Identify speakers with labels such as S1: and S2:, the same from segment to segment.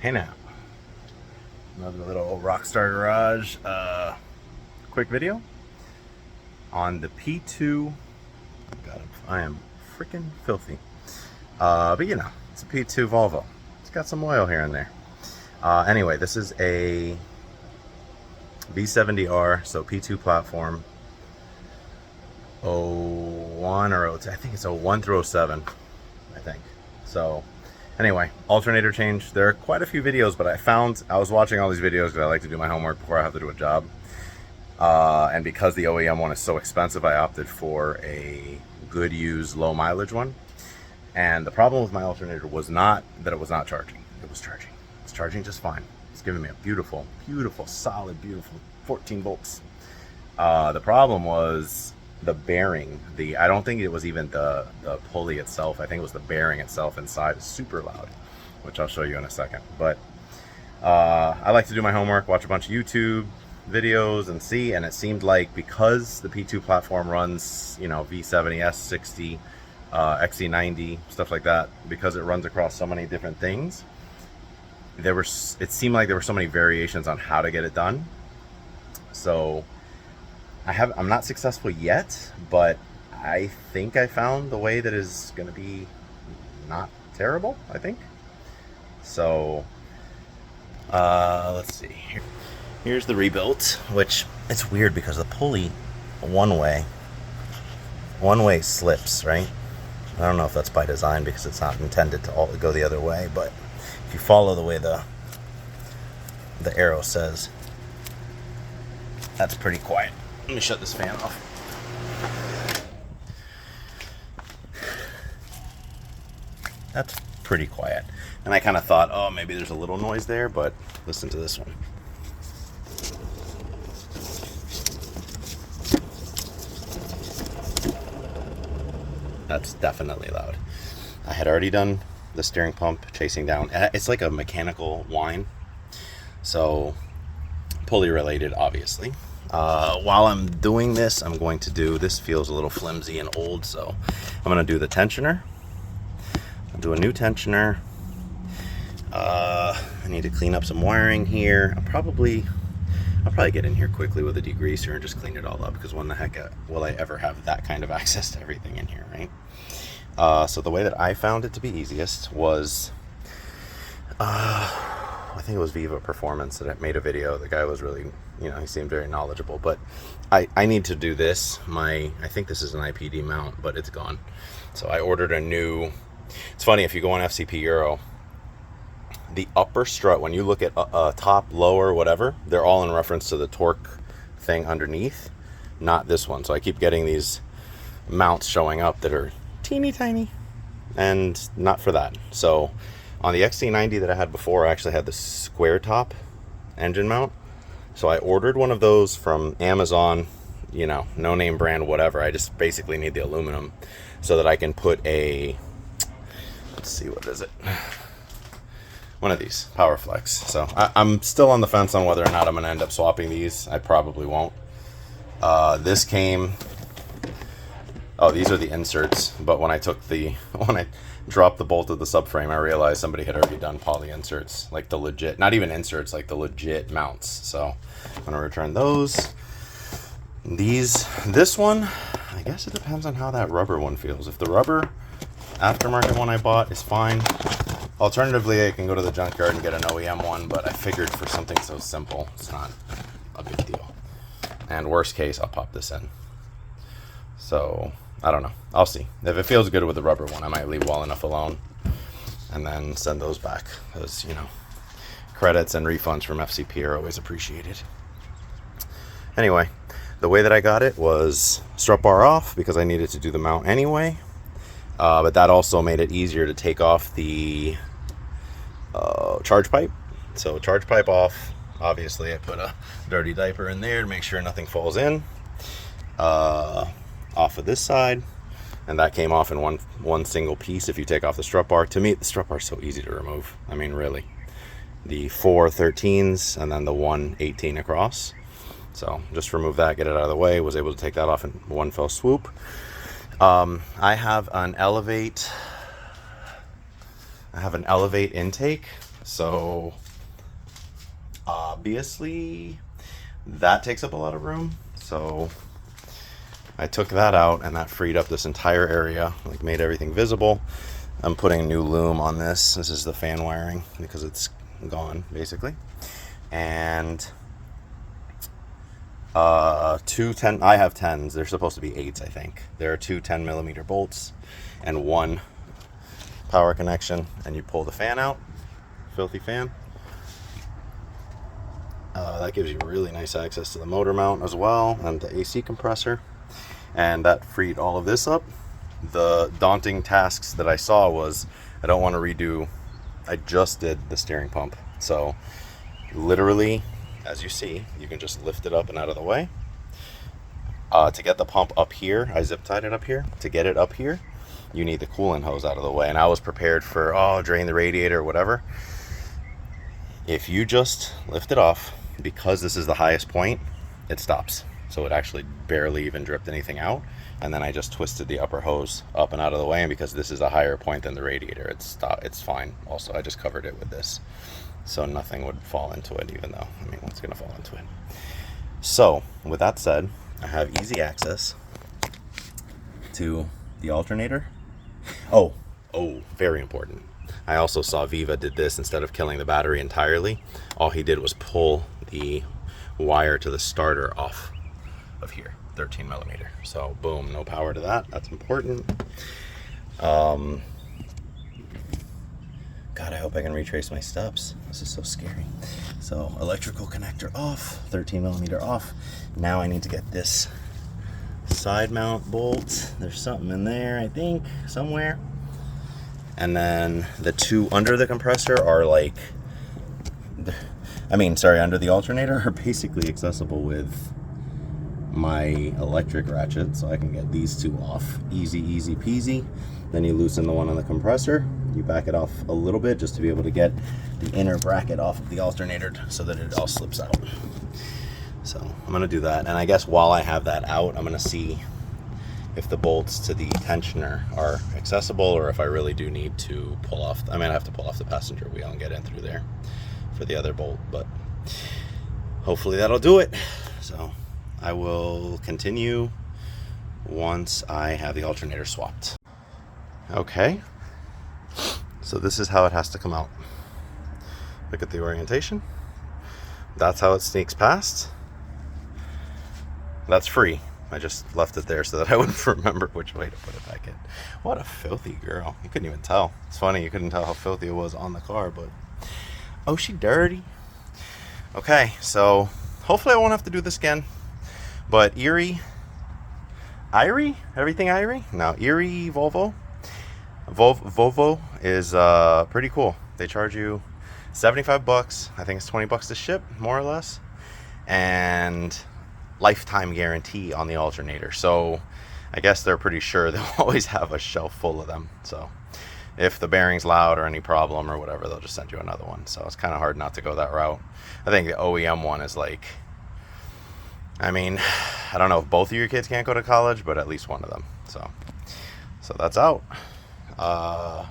S1: Hey now, another little Rockstar Garage quick video on the P2. God, I am freaking filthy. But you know, it's a P2 Volvo. It's got some oil here and there. Anyway, this is a V70R, so P2 platform. 01 or 02, I think it's 01 through 07, I think. So anyway, alternator change. There are quite a few videos, but I was watching all these videos because I like to do my homework before I have to do a job. And because the OEM one is so expensive, I opted for a good used low mileage one. And the problem with my alternator was not that it was not charging. It was charging. It's charging just fine. It's giving me a beautiful, solid, beautiful 14 volts. The problem was the bearing. I don't think it was even the pulley itself. I think it was the bearing itself inside is super loud, which I'll show you in a second. But I like to do my homework, watch a bunch of YouTube videos and see, and it seemed like because the P2 platform runs, you know, V70, S60, XC90, stuff like that, because it runs across so many different things, it seemed like there were so many variations on how to get it done. So I'm not successful yet, but I think I found the way that is going to be not terrible, I think. So let's see. Here's the rebuilt, which it's weird because the pulley one way slips, right? I don't know if that's by design because it's not intended to all go the other way, but if you follow the way the arrow says, that's pretty quiet. Let me shut this fan off. That's pretty quiet. And I kind of thought, oh, maybe there's a little noise there, but listen to this one. That's definitely loud. I had already done the steering pump chasing down. It's like a mechanical whine. So pulley related, obviously. While I'm doing this, this feels a little flimsy and old, so I'm going to do the tensioner. I'll do a new tensioner. I need to clean up some wiring here. I'll probably get in here quickly with a degreaser and just clean it all up, because when the heck will I ever have that kind of access to everything in here, right? So the way that I found it to be easiest was, I think it was Viva Performance that made a video. The guy was really, he seemed very knowledgeable, but I need to do this. I think this is an IPD mount, but it's gone. So I ordered a new, it's funny, if you go on FCP Euro, the upper strut, when you look at top, lower, whatever, they're all in reference to the torque thing underneath, not this one. So I keep getting these mounts showing up that are teeny tiny and not for that. So on the XC90 that I had before, I actually had the square top engine mount. So I ordered one of those from Amazon, no name brand, whatever. I just basically need the aluminum so that I can put let's see, what is it? One of these, PowerFlex. So I'm still on the fence on whether or not I'm going to end up swapping these. I probably won't. This came... Oh, these are the inserts. But when I dropped the bolt of the subframe, I realized somebody had already done poly inserts. Like the legit, not even inserts, like the legit mounts. So I'm going to return those. This one, I guess it depends on how that rubber one feels. If the rubber aftermarket one I bought is fine. Alternatively, I can go to the junkyard and get an OEM one, but I figured for something so simple, it's not a big deal. And worst case, I'll pop this in. So, I don't know. I'll see. If it feels good with the rubber one, I might leave well enough alone and then send those back. Because, credits and refunds from FCP are always appreciated. Anyway, the way that I got it was strut bar off because I needed to do the mount anyway. But that also made it easier to take off the charge pipe. So charge pipe off. Obviously, I put a dirty diaper in there to make sure nothing falls in. Off of this side, and that came off in one single piece. If you take off the strut bar, to me the strut bar is so easy to remove. I mean, really, the 4 13s and then the 1 18 across. So just remove that, get it out of the way. Was able to take that off in one fell swoop. I have an Elevate intake. So obviously that takes up a lot of room. So I took that out, and that freed up this entire area, like made everything visible. I'm putting new loom on this. This is the fan wiring because it's gone basically. And two 10, I have 10s. They're supposed to be 8s, I think. There are two 10mm bolts and one power connection, and you pull the fan out, filthy fan. That gives you really nice access to the motor mount as well, and the AC compressor. And that freed all of this up. The daunting tasks that I saw was, I don't want to redo, I just did the steering pump. So literally, as you see, you can just lift it up and out of the way. To get the pump up here, I zip tied it up here. To get it up here, you need the coolant hose out of the way. And I was prepared for, drain the radiator or whatever. If you just lift it off, because this is the highest point, it stops. So it actually barely even dripped anything out. And then I just twisted the upper hose up and out of the way. And because this is a higher point than the radiator, it's fine. Also, I just covered it with this, so nothing would fall into it, even though, I mean, what's going to fall into it? So with that said, I have easy access to the alternator. Oh, very important. I also saw Viva did this. Instead of killing the battery entirely, all he did was pull the wire to the starter off of here, 13mm. So boom, no power to that. That's important. God, I hope I can retrace my steps. This is so scary. So electrical connector off, 13mm off. Now I need to get this side mount bolt. There's something in there, I think, somewhere. And then the two under the compressor are like, under the alternator are basically accessible with my electric ratchet. So I can get these two off. Easy peasy. Then you loosen the one on the compressor. You back it off a little bit just to be able to get the inner bracket off of the alternator so that it all slips out. So I'm going to do that. And I guess while I have that out, I'm going to see if the bolts to the tensioner are accessible, or if I really do need to pull off. I might have to pull off the passenger wheel and get in through there for the other bolt, but hopefully that'll do it. So I will continue once I have the alternator swapped. Okay, so this is how it has to come out. Look at the orientation. That's how it sneaks past. That's free. I just left it there so that I wouldn't remember which way to put it back in. What a filthy girl. You couldn't even tell. It's funny, you couldn't tell how filthy it was on the car, but oh, she dirty. Okay, so hopefully I won't have to do this again. But Erie? Everything Erie? No, Erie Volvo. Volvo is pretty cool. They charge you $75. I think it's $20 to ship, more or less. And lifetime guarantee on the alternator. So I guess they're pretty sure they'll always have a shelf full of them. So if the bearing's loud or any problem or whatever, they'll just send you another one. So it's kind of hard not to go that route. I think the OEM one is like, I don't know if both of your kids can't go to college, but at least one of them. So that's out. I'll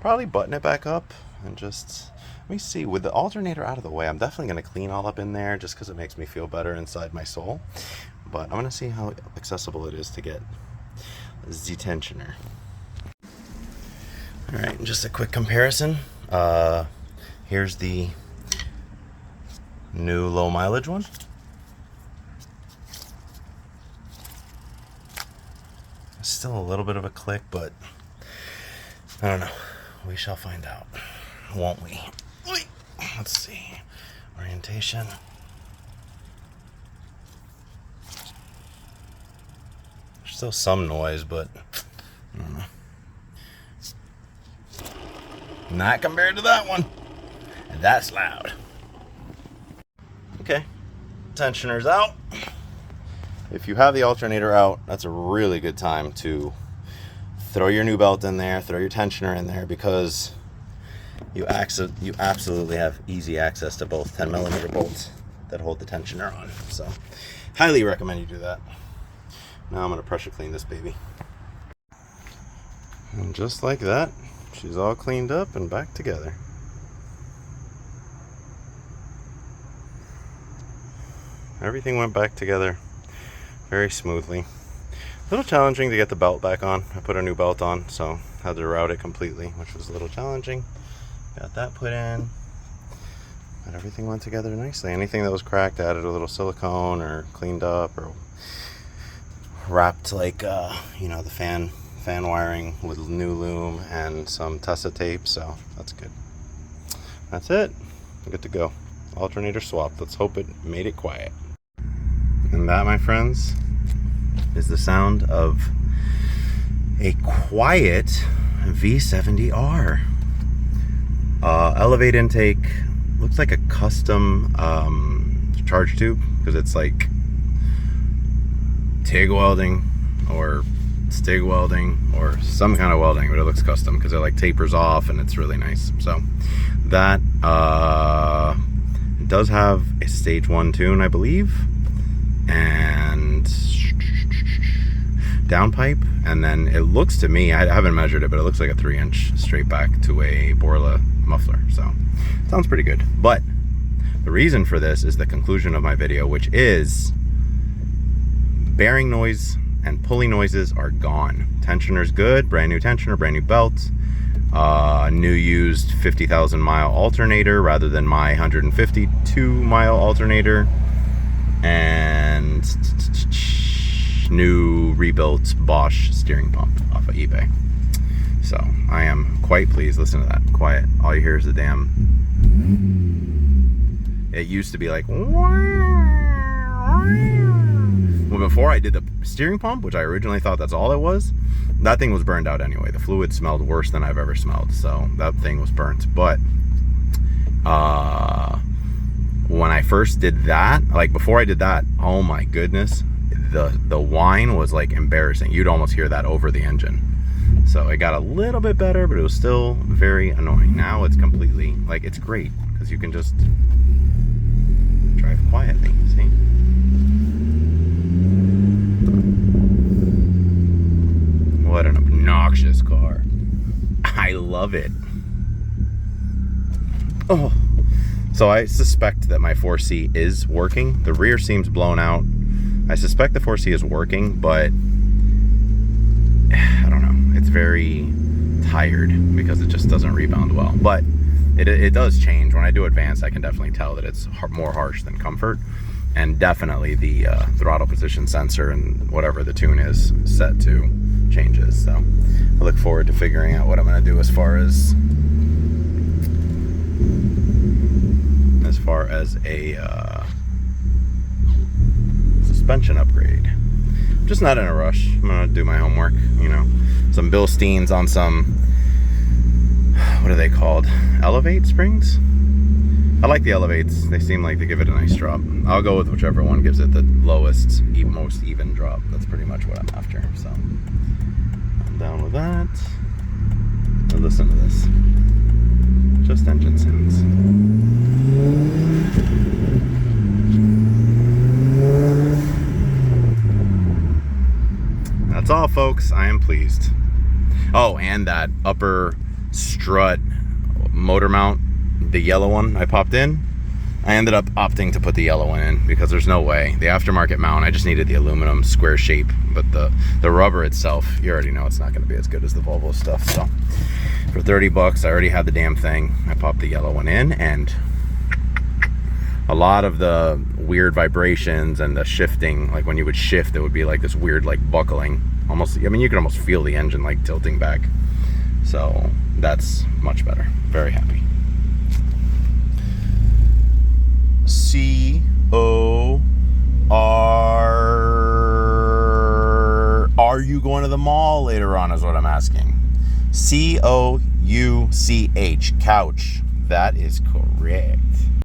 S1: probably button it back up and just, let me see, with the alternator out of the way, I'm definitely going to clean all up in there just because it makes me feel better inside my soul. But I'm going to see how accessible it is to get the tensioner. All right, just a quick comparison. Here's the new low mileage one. Still a little bit of a click, but I don't know. We shall find out, won't we? Let's see. Orientation. There's still some noise, but I don't know. Not compared to that one. That's loud. Okay. Tensioner's out. If you have the alternator out, that's a really good time to throw your new belt in there, throw your tensioner in there, because you absolutely have easy access to both 10mm bolts that hold the tensioner on. So highly recommend you do that. Now I'm going to pressure clean this baby. And just like that, she's all cleaned up and back together. everything went back together very smoothly. A little challenging to get the belt back on. I put a new belt on, so had to route it completely, which was a little challenging. Got that put in, but everything went together nicely. Anything that was cracked, added a little silicone or cleaned up or wrapped, like you know, the fan wiring with new loom and some Tessa tape, so that's good. That's it. Good to go. Alternator swapped. Let's hope it made it quiet. And that, my friends, is the sound of a quiet V70R. Elevate intake. Looks like a custom charge tube, because it's like TIG welding or stig welding or some kind of welding, but it looks custom because it like tapers off and it's really nice. So that it does have a stage 1 tune, I believe, and downpipe, and then it looks to me, I haven't measured it, but it looks like a 3-inch straight back to a Borla muffler. So sounds pretty good. But the reason for this is the conclusion of my video, which is bearing noise and pulley noises are gone. Tensioner's good, brand new tensioner, brand new belt, new used 50,000 mile alternator rather than my 152 mile alternator, and new rebuilt Bosch steering pump off of eBay. So I am quite pleased. Listen to that, quiet. All you hear is the damn. It used to be like, well, before I did the steering pump, which I originally thought that's all it was, that thing was burned out anyway. The fluid smelled worse than I've ever smelled, so that thing was burnt. But when I first did that, like before I did that, oh my goodness, the whine was like embarrassing. You'd almost hear that over the engine. So it got a little bit better, but it was still very annoying. Now it's completely, like, it's great because you can just drive quietly, see? What an obnoxious car. I love it. Oh, so I suspect that my 4C is working. The rear seam's blown out. I suspect the 4C is working, but I don't know. It's very tired because it just doesn't rebound well. But it does change. When I do advanced, I can definitely tell that it's more harsh than comfort. And definitely the throttle position sensor and whatever the tune is set to changes. So I look forward to figuring out what I'm going to do as far as a suspension upgrade. I'm just not in a rush. I'm going to do my homework, you know. Some Bilsteins on some, what are they called? Elevate springs? I like the Elevates. They seem like they give it a nice drop. I'll go with whichever one gives it the lowest, most even drop. That's pretty much what I'm after. So I'm down with that. Now listen to this. Just engine sounds. That's all, folks. I am pleased. Oh, and that upper strut motor mount, the yellow one I popped in, I ended up opting to put the yellow one in because there's no way. The aftermarket mount, I just needed the aluminum square shape, but the rubber itself, you already know it's not going to be as good as the Volvo stuff. So for 30 bucks, I already had the damn thing. I popped the yellow one in, and a lot of the weird vibrations and the shifting, like when you would shift, it would be like this weird like buckling. Almost, I mean, you could almost feel the engine like tilting back. So that's much better. Very happy. C-O-R. Are you going to the mall later on is what I'm asking. C-O-U-C-H. Couch. That is correct.